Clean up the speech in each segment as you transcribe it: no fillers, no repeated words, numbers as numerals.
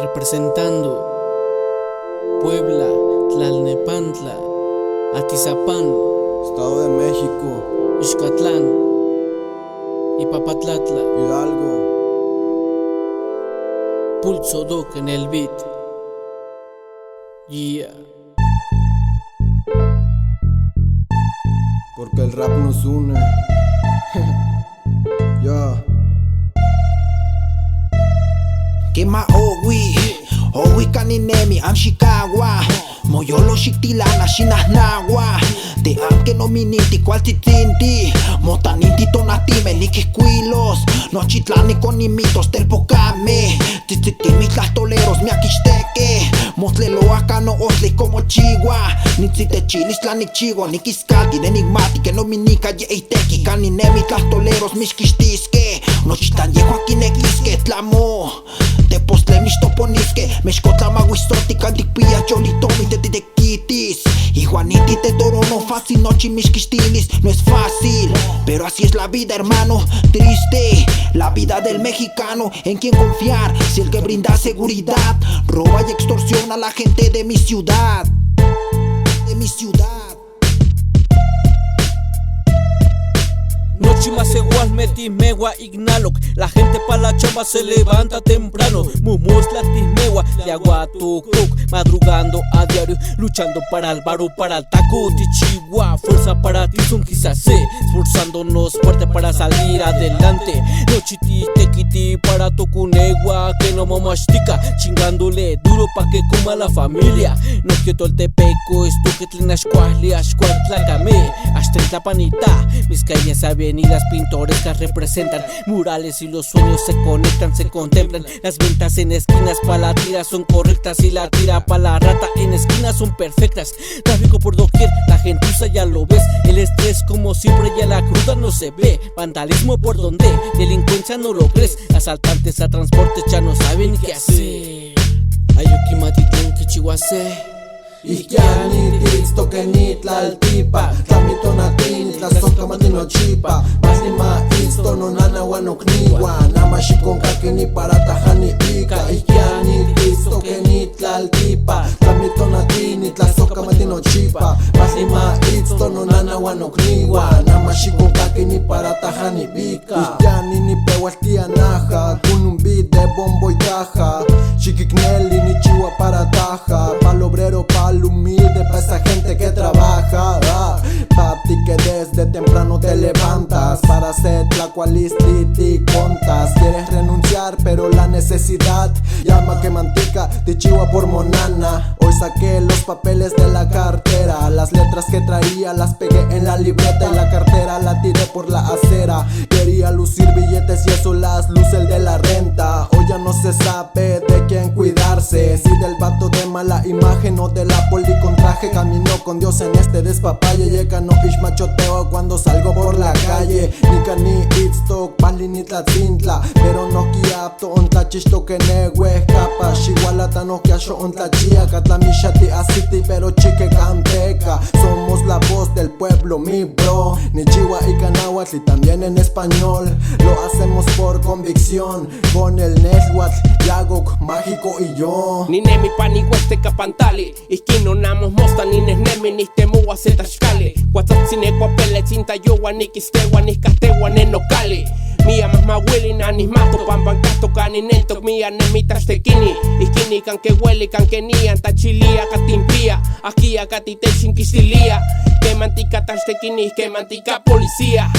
representando Puebla, Tlalnepantla, Atizapán, Estado de México, Ixcatlán y Papatlatla. Hidalgo. Pulso Doc en el beat. Yeah. Porque el rap nos une. Ya. Kema Owi kaninemi amshikawa Moyolo shiktilana shinahnawa Te amke no miniti cualtitinti Motaninti tonatime nikisquilos No chitlani con nimitos del pocame Tzitzikimi tlastoleros miakixteke Motlelo acá no osli como chigua Nitzite chilis tlanichigo Nikiskalti enigmati que no minika yeiteki Kaninemi tlastoleros miskixtiske No chitlan yejo aquí negiske tlamo Te postle mis toponiske Mexcotlamaguisoti canticpia cholitomi te tequitis Y Juaniti te toro no fácil nochi misquistilis No es fácil, pero así es la vida hermano Triste, la vida del mexicano En quien confiar, si el que brinda seguridad Roba y extorsiona a la gente de mi ciudad De mi ciudad. Noche más igual metimegua ignaloc. La gente pa' la chamba se levanta temprano. Mumos latimegua de aguatucuc. Madrugando a diario, luchando para el baro, para el taco de Chihuahua. Fuerza para ti son quizás esforzándonos fuerte para salir adelante. Nochiti tequiti para tocunegua que no mamashtica. Chingándole duro pa' que coma la familia. No quiero el tepeco, esto que tienes cuali, ashcuantlacame. Hasta en Tlapanita, mis calles avenidas pintorescas representan murales y los sueños se conectan, se contemplan. Las ventas en esquinas pa' la tira son correctas y la tira pa' la rata en esquinas son perfectas. Tráfico por doquier, la gentuza ya lo ves. El estrés como siempre ya la cruda no se ve. Vandalismo por donde, delincuencia no lo crees. Asaltantes a transportes ya no saben qué hacer. Ayuki matitun kichiwase. Ikianititz tokenitlaltipa Tlamitonatin tlasohkamatino chipa Maslima itzto nonanahuanokniwa Namashikonkakini para tajani ika Ikianititz tokenitlaltipa Tlamitonatin tlasohkamatino chipa Maslima itzto nonanahuanokniwa Namashikonkakini para tajani ika Ikianini pehualtianaja Con un beat de bombo y caja Chiquicneli ni chihuahua para taja Pa'l obrero, pa'l humilde, pa' esa gente que trabaja Papi que desde temprano te levantas Para hacer tlacualistiti contas Quieres renunciar pero la necesidad llama que mantica de Chihuahua por monana Hoy saqué los papeles de la cartera Las letras que traía las pegué en la libreta Y la cartera la tiré por la acera Quería lucir billetes y eso las luce el de la renta Hoy ya no se sabe de quién cuidarse Si del vato de mala imagen o de la poli con traje Camino con Dios en este despapalle Llega no machoteo cuando salgo por la calle Nika ni itztok, pali ni tlatzintla Pero no kiapto ontla chishto que negue Capa, shigualata no kiasho ontla chia Katlamishati asiti pero chique canteca Somos la voz del pueblo mi bro Ni Chihuahua y Canahuatl y también en español Lo hacemos por convicción Con el Neshuatl, Yagok, Mágico y yo Ninemi panigueste kapantali Iskino namos mosta nines nemi nistemua setashkali Watsatsine kwapele cinta yowa nikistewa niskastewa nenokali Mia más mawili nanis mato pampancasto caninentok mia nemitas tekini Iskini kan que hueli kan que nian tachilia katimpia Aquí akatite shinkisilia Que mantica tastekini que mantica policía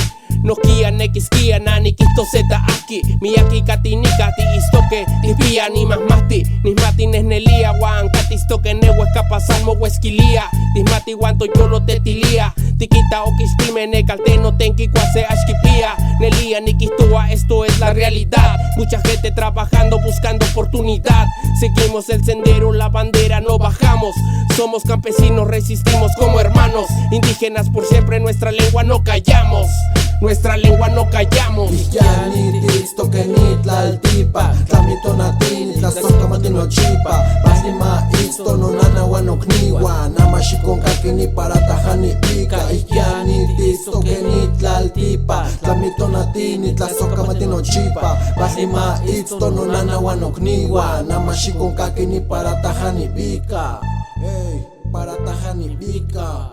No kia nekiskia nani kisto zeta aki Miyaki katinika ti istoke Tipia ni más mati Nis mati nesnelia Wan katistoke newe escapasalmo huesquilia Tis mati guanto yo lo tetilia Tikita okispime nekalte no tenki kwase ashkipia Nelia nikistua esto es la realidad Mucha gente trabajando buscando oportunidad Seguimos el sendero la bandera no bajamos Somos campesinos resistimos como hermanos Indígenas por siempre nuestra lengua no callamos Nuestra lengua no callamos Ikianititz tokenitlaltipa Tlamitonatin tlasohka matinochipa Paslima isto no nanawan okniwa Namashikon kakini parata hanipika Ihkiani tisto keni tlaltipa Tlamitonatini tlasohka matinochipa Paslima isto no nanawan okniwa Namashikon kakini parata hanipika Hey, parata hanipika